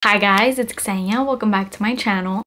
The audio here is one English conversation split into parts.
Hi guys, it's Xenia. Welcome back to my channel.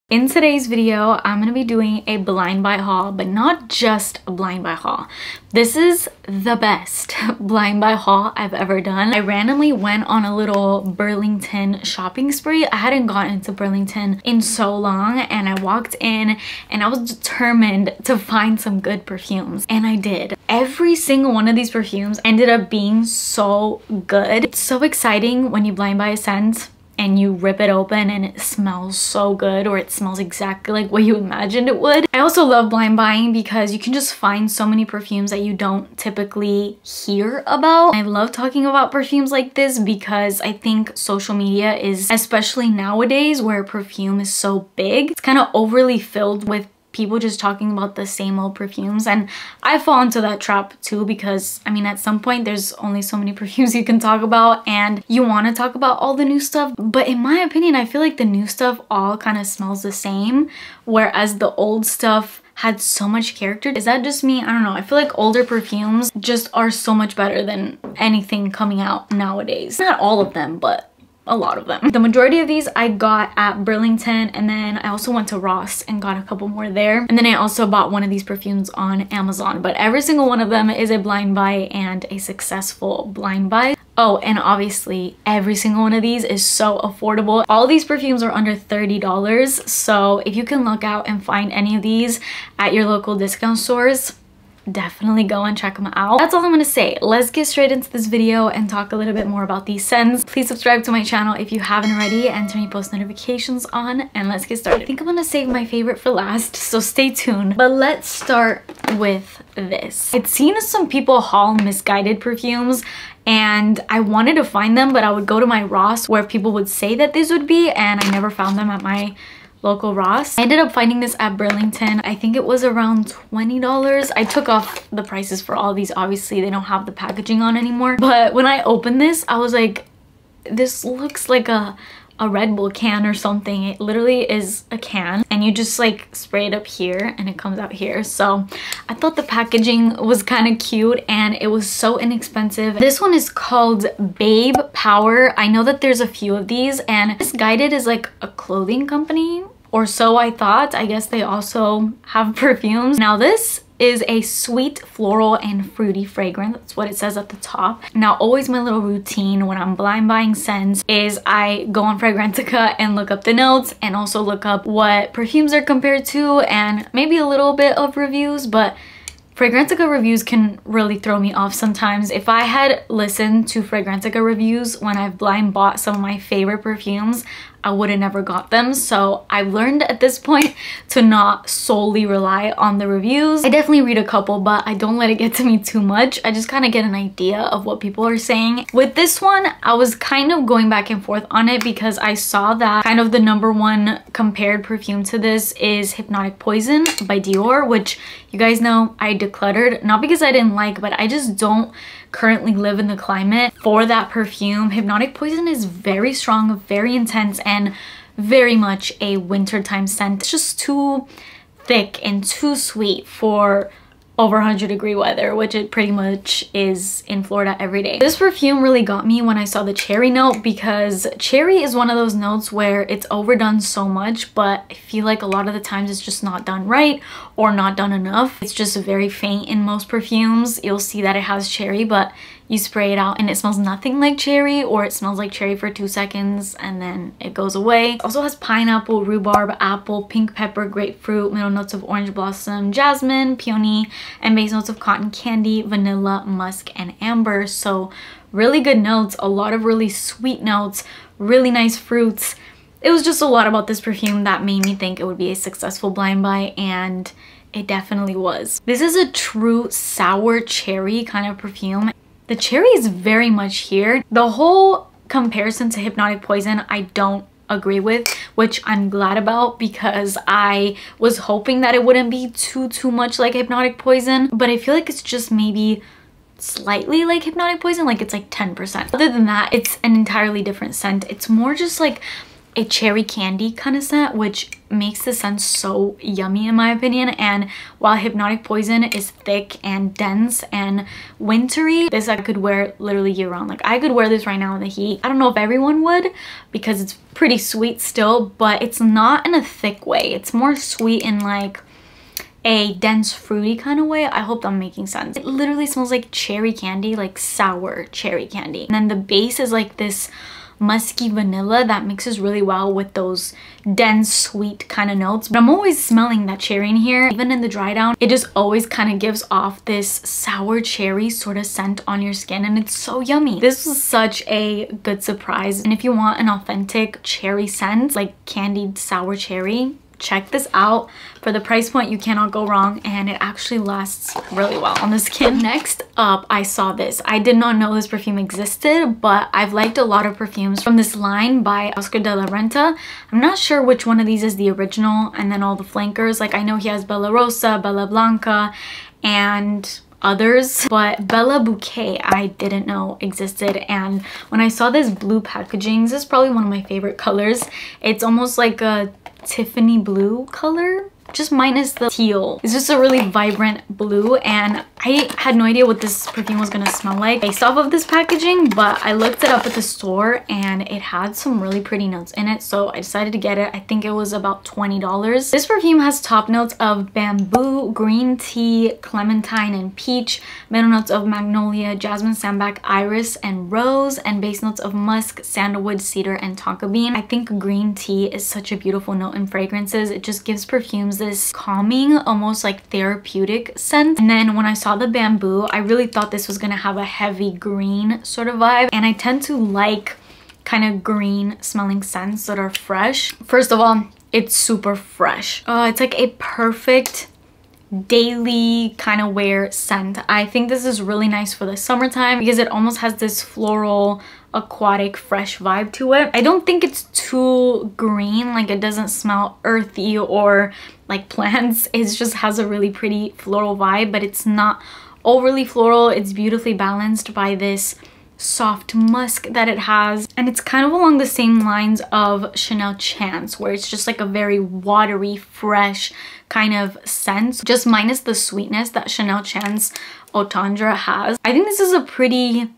In today's video, I'm going to be doing a blind buy haul, but not just a blind buy haul. This is the best blind buy haul I've ever done. I randomly went on a little Burlington shopping spree. I hadn't gotten into Burlington in so long, and I walked in and I was determined to find some good perfumes, and I did. Every single one of these perfumes ended up being so good. It's so exciting when you blind buy a scent and you rip it open and it smells so good, or it smells exactly like what you imagined it would. I also love blind buying because you can just find so many perfumes that you don't typically hear about. I love talking about perfumes like this because I think social media is, especially nowadays where perfume is so big, it's kind of overly filled with people just talking about the same old perfumes, and I fall into that trap too because I mean at some point there's only so many perfumes you can talk about and you want to talk about all the new stuff, but in my opinion I feel like the new stuff all kind of smells the same, whereas the old stuff had so much character. Is that just me? I don't know. I feel like older perfumes just are so much better than anything coming out nowadays. Not all of them, but a lot of them. The majority of these I got at Burlington, and then I also went to Ross and got a couple more there. And then I also bought one of these perfumes on Amazon, but every single one of them is a blind buy and a successful blind buy. Oh, and obviously every single one of these is so affordable. All these perfumes are under $30, so if you can look out and find any of these at your local discount stores, definitely go and check them out. That's all I'm gonna say. Let's get straight into this video and talk a little bit more about these scents. Please subscribe to my channel if you haven't already and turn your post notifications on, and let's get started. I think I'm gonna save my favorite for last, so stay tuned. But let's start with this. I'd seen some people haul Missguided perfumes and I wanted to find them, but I would go to my Ross where people would say that these would be, and I never found them at my local Ross. I ended up finding this at Burlington. I think it was around $20. I took off the prices for all these. Obviously they don't have the packaging on anymore, but when I opened this I was like, this looks like a Red Bull can or something. It literally is a can and you just like spray it up here and it comes out here. So I thought the packaging was kind of cute and it was so inexpensive. This one is called Babe Power. I know that there's a few of these, and Missguided is like a clothing company, or so I thought. I guess they also have perfumes. Now this is a sweet floral and fruity fragrance. That's what it says at the top. Now always my little routine when I'm blind buying scents is I go on Fragrantica and look up the notes, and also look up what perfumes are compared to, and maybe a little bit of reviews, but Fragrantica reviews can really throw me off sometimes. If I had listened to Fragrantica reviews when I've blind bought some of my favorite perfumes, I would have never got them. So I've learned at this point to not solely rely on the reviews. I definitely read a couple, but I don't let it get to me too much. I just kind of get an idea of what people are saying. With this one, I was kind of going back and forth on it because I saw that kind of the #1 compared perfume to this is Hypnotic Poison by Dior, which you guys know I decluttered, not because I didn't like, but I just don't currently live in the climate for that perfume. Hypnotic Poison is very strong, very intense, and very much a wintertime scent. It's just too thick and too sweet for over 100-degree weather, which it pretty much is in Florida every day. This perfume really got me when I saw the cherry note, because cherry is one of those notes where it's overdone so much, but I feel like a lot of the times it's just not done right or not done enough. It's just very faint in most perfumes. You'll see that it has cherry, but you spray it out and it smells nothing like cherry, or it smells like cherry for 2 seconds and then it goes away. It also has pineapple, rhubarb, apple, pink pepper, grapefruit, middle notes of orange blossom, jasmine, peony, and base notes of cotton candy, vanilla, musk, and amber. So really good notes, a lot of really sweet notes, really nice fruits. It was just a lot about this perfume that made me think it would be a successful blind buy, and it definitely was. This is a true sour cherry kind of perfume. The cherry is very much here. The whole comparison to Hypnotic Poison I don't agree with, which I'm glad about, because I was hoping that it wouldn't be too much like Hypnotic Poison, but I feel like it's just maybe slightly like Hypnotic Poison, like it's like 10%. Other than that, it's an entirely different scent. It's more just like a cherry candy kind of scent, which makes the scent so yummy in my opinion. And while Hypnotic Poison is thick and dense and wintry, this I could wear literally year round. Like I could wear this right now in the heat. I don't know if everyone would because it's pretty sweet still, but it's not in a thick way. It's more sweet in like a dense fruity kind of way. I hope I'm making sense. It literally smells like cherry candy, like sour cherry candy. And then the base is like this musky vanilla that mixes really well with those dense sweet kind of notes. But I'm always smelling that cherry in here. Even in the dry down, it just always kind of gives off this sour cherry sort of scent on your skin, and it's so yummy. This was such a good surprise. And if you want an authentic cherry scent, like candied sour cherry, check this out. For the price point, you cannot go wrong, and it actually lasts really well on the skin. Next up, I saw this. I did not know this perfume existed, but I've liked a lot of perfumes from this line by Oscar de la Renta. I'm not sure which one of these is the original, and then all the flankers. Like I know he has Bella Rosa, Bella Blanca, and others, but Bella Bouquet I didn't know existed. And when I saw this blue packaging, this is probably one of my favorite colors. It's almost like a Tiffany blue color, just minus the teal. It's just a really vibrant blue, and I had no idea what this perfume was gonna smell like based off of this packaging, but I looked it up at the store and it had some really pretty notes in it, so I decided to get it. I think it was about $20. This perfume has top notes of bamboo, green tea, clementine, and peach, middle notes of magnolia, jasmine, sambac, iris, and rose, and base notes of musk, sandalwood, cedar, and tonka bean. I think green tea is such a beautiful note in fragrances. It just gives perfumes this calming, almost like therapeutic scent. And then when I saw the bamboo, I really thought this was gonna have a heavy green sort of vibe, and I tend to like kind of green smelling scents that are fresh. First of all, it's super fresh. It's like a perfect daily kind of wear scent. I think this is really nice for the summertime because it almost has this floral, aquatic, fresh vibe to it. I don't think it's too green, like it doesn't smell earthy or like plants. It just has a really pretty floral vibe, but it's not overly floral. It's beautifully balanced by this soft musk that it has, and it's kind of along the same lines of Chanel Chance, where it's just like a very watery, fresh kind of scent, just minus the sweetness that Chanel Chance Eau Tendre has. I think this is a pretty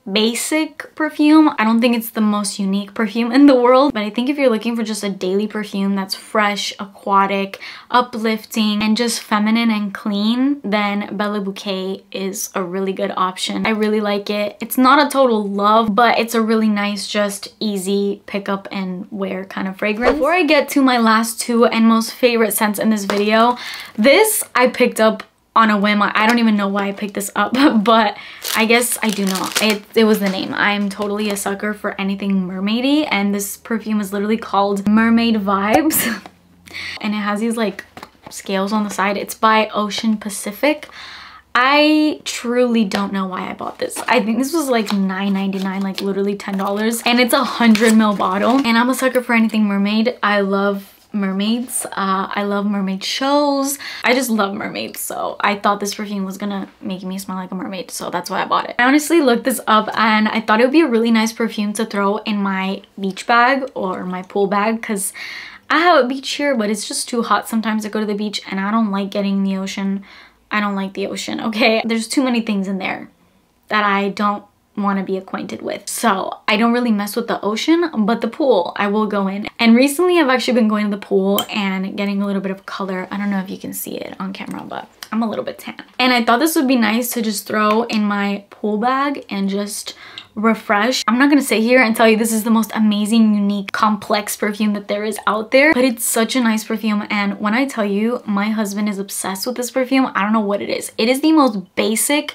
basic perfume. I don't think it's the most unique perfume in the world, but I think if you're looking for just a daily perfume that's fresh, aquatic, uplifting, and just feminine and clean, then Bella Bouquet is a really good option. I really like it. It's not a total love, but it's a really nice, just easy pick up and wear kind of fragrance. Before I get to my last two and most favorite scents in this video, this I picked up on a whim. I don't even know why I picked this up, but I guess I do know. It was the name. I'm totally a sucker for anything mermaidy, and this perfume is literally called Mermaid Vibes. And it has these like scales on the side. It's by Ocean Pacific. I truly don't know why I bought this. I think this was like $9.99, like literally $10, and it's a 100 ml bottle. And I'm a sucker for anything mermaid. I love mermaids. I love mermaid shows. I just love mermaids, so I thought this perfume was gonna make me smell like a mermaid, so that's why I bought it. I honestly looked this up and I thought it would be a really nice perfume to throw in my beach bag or my pool bag, because I have a beach here, but it's just too hot sometimes to go to the beach, and I don't like getting in the ocean. I don't like the ocean, okay? There's too many things in there that I don't want to be acquainted with. So I don't really mess with the ocean, but the pool I will go in. And recently I've actually been going to the pool and getting a little bit of color. I don't know if you can see it on camera, but I'm a little bit tan. And I thought this would be nice to just throw in my pool bag and just refresh. I'm not gonna sit here and tell you this is the most amazing, unique, complex perfume that there is out there, but it's such a nice perfume. And when I tell you my husband is obsessed with this perfume, I don't know what it is. It is the most basic,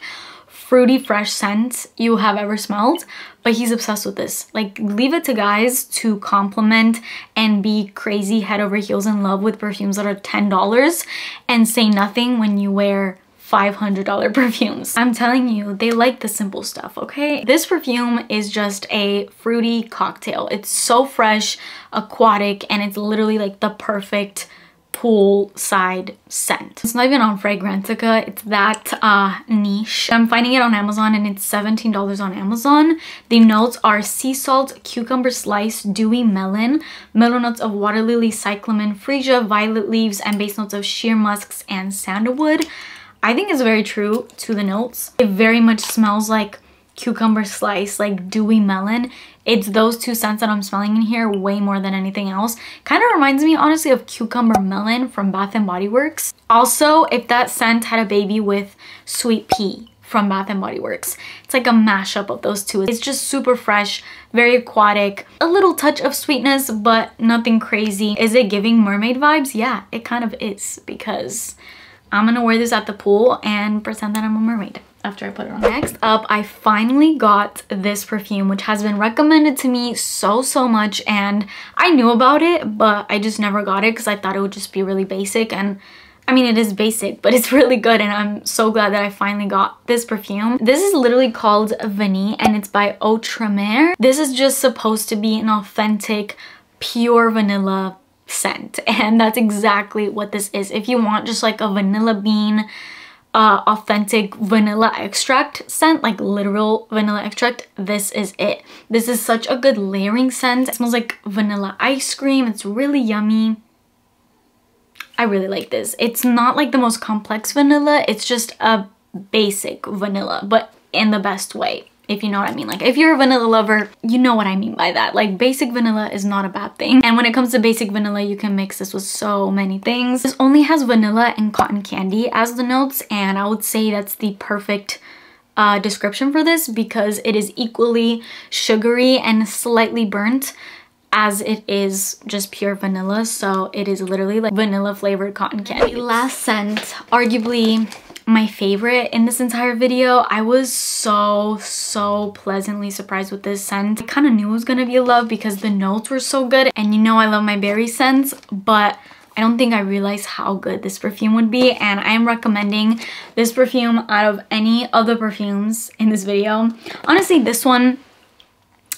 fruity, fresh scent you have ever smelled, but he's obsessed with this. Like, leave it to guys to compliment and be crazy head over heels in love with perfumes that are $10 and say nothing when you wear $500 perfumes. I'm telling you, they like the simple stuff, okay? This perfume is just a fruity cocktail. It's so fresh, aquatic, and it's literally like the perfect poolside scent. It's not even on Fragrantica. It's that niche. I'm finding it on Amazon and it's $17 on Amazon. The notes are sea salt, cucumber slice, dewy melon, middle notes of water lily, cyclamen, freesia, violet leaves, and base notes of sheer musks and sandalwood. I think it's very true to the notes. It very much smells like cucumber slice, like dewy melon. It's those two scents that I'm smelling in here way more than anything else. Kind of reminds me honestly of cucumber melon from Bath and Body Works. Also, if that scent had a baby with sweet pea from Bath and Body Works, it's like a mashup of those two. It's just super fresh, very aquatic, a little touch of sweetness, but nothing crazy. Is it giving mermaid vibes? Yeah, it kind of is, because I'm gonna wear this at the pool and pretend that I'm a mermaid after I put it on. Next up, I finally got this perfume, which has been recommended to me so much, and I knew about it, but I just never got it because I thought it would just be really basic. And I mean, it is basic, but it's really good, and I'm so glad that I finally got this perfume. This is literally called Vanille, and it's by Outremer. This is just supposed to be an authentic, pure vanilla scent, and that's exactly what this is. If you want just like a vanilla bean, authentic vanilla extract scent, like literal vanilla extract, this is it. This is such a good layering scent. It smells like vanilla ice cream. It's really yummy. I really like this. It's not like the most complex vanilla. It's just a basic vanilla, but in the best way, if you know what I mean. Like, if you're a vanilla lover, you know what I mean by that. Like, basic vanilla is not a bad thing. And when it comes to basic vanilla, you can mix this with so many things. This only has vanilla and cotton candy as the notes, and I would say that's the perfect description for this, because it is equally sugary and slightly burnt as it is just pure vanilla. So it is literally like vanilla flavored cotton candy. Last scent, arguably my favorite in this entire video. I was so pleasantly surprised with this scent. I kind of knew it was gonna be a love because the notes were so good, and you know I love my berry scents, but I don't think I realized how good this perfume would be, and I am recommending this perfume out of any of the perfumes in this video. Honestly, this one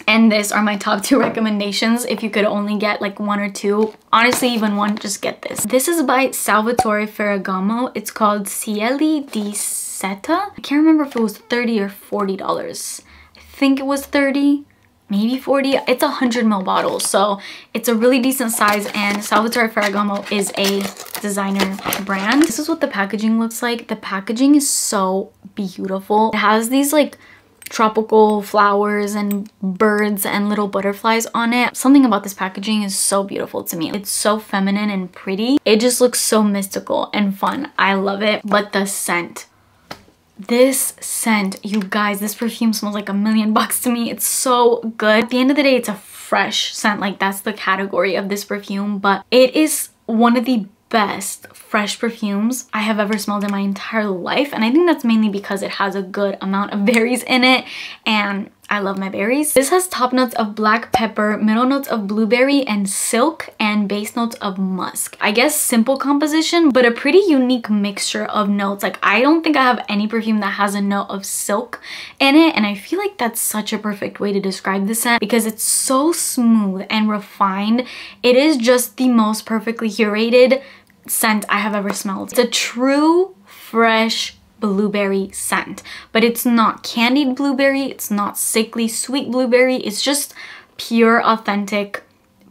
and this are my top 2 recommendations. If you could only get like 1 or 2, honestly even 1, just get this. This is by Salvatore Ferragamo. It's called Cieli di Seta. I can't remember if it was $30 or $40. I think it was 30, maybe 40. It's a 100ml bottle, so it's a really decent size, and Salvatore Ferragamo is a designer brand. This is what the packaging looks like. The packaging is so beautiful. It has these like tropical flowers and birds and little butterflies on it. Something about this packaging is so beautiful to me. It's so feminine and pretty. It just looks so mystical and fun. I love it. But the scent, this scent, you guys, this perfume smells like $1,000,000 to me. It's so good. At the end of the day, it's a fresh scent. Like, that's the category of this perfume, but it is one of the best fresh perfumes I have ever smelled in my entire life, and I think that's mainly because it has a good amount of berries in it, and I love my berries. This has top notes of black pepper, middle notes of blueberry and silk, and base notes of musk. I guess simple composition, but a pretty unique mixture of notes. Like, I don't think I have any perfume that has a note of silk in it, and I feel like that's such a perfect way to describe the scent because it's so smooth and refined. It is just the most perfectly curated scent I have ever smelled. It's a true fresh blueberry scent, but it's not candied blueberry, it's not sickly sweet blueberry, it's just pure authentic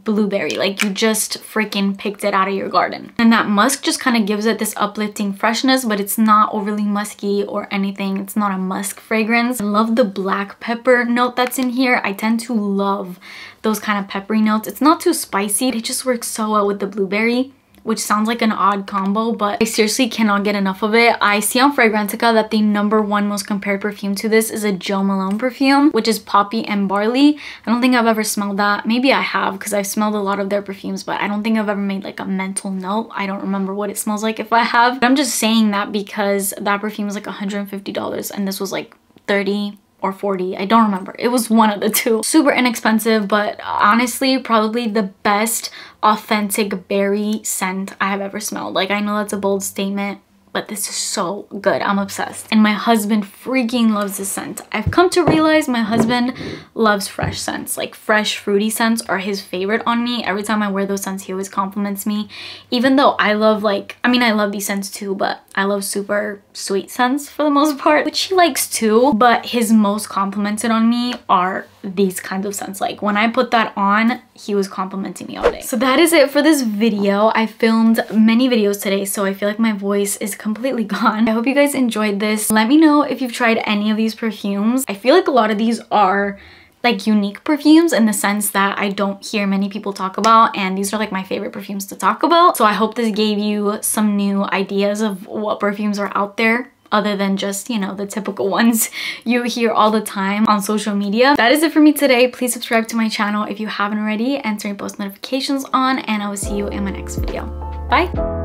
blueberry. Like, you just freaking picked it out of your garden. And that musk just kind of gives it this uplifting freshness, but it's not overly musky or anything. It's not a musk fragrance. I love the black pepper note that's in here. I tend to love those kind of peppery notes. It's not too spicy. It just works so well with the blueberry, which sounds like an odd combo, but I seriously cannot get enough of it. I see on Fragrantica that the #1 most compared perfume to this is a Jo Malone perfume, which is Poppy and Barley. I don't think I've ever smelled that. Maybe I have, because I've smelled a lot of their perfumes, but I don't think I've ever made like a mental note. I don't remember what it smells like if I have. But I'm just saying that because that perfume was like $150 and this was like 30 or 40, I don't remember. It was one of the two. Super inexpensive, but honestly probably the best authentic berry scent I have ever smelled. Like, I know that's a bold statement, but this is so good. I'm obsessed. And my husband freaking loves this scent. I've come to realize my husband loves fresh scents. Like fresh fruity scents are his favorite on me. Every time I wear those scents, he always compliments me. Even though I love like, I mean, I love these scents too, but I love super sweet scents for the most part, which he likes too. But his most complimented on me are these kinds of scents. Like when I put that on, he was complimenting me all day. So that is it for this video. I filmed many videos today, so I feel like my voice is completely gone. I hope you guys enjoyed this. Let me know if you've tried any of these perfumes. I feel like a lot of these are like unique perfumes in the sense that I don't hear many people talk about, and these are like my favorite perfumes to talk about. So I hope this gave you some new ideas of what perfumes are out there other than just, you know, the typical ones you hear all the time on social media. That is it for me today. Please subscribe to my channel if you haven't already and turn your post notifications on, and I will see you in my next video. Bye!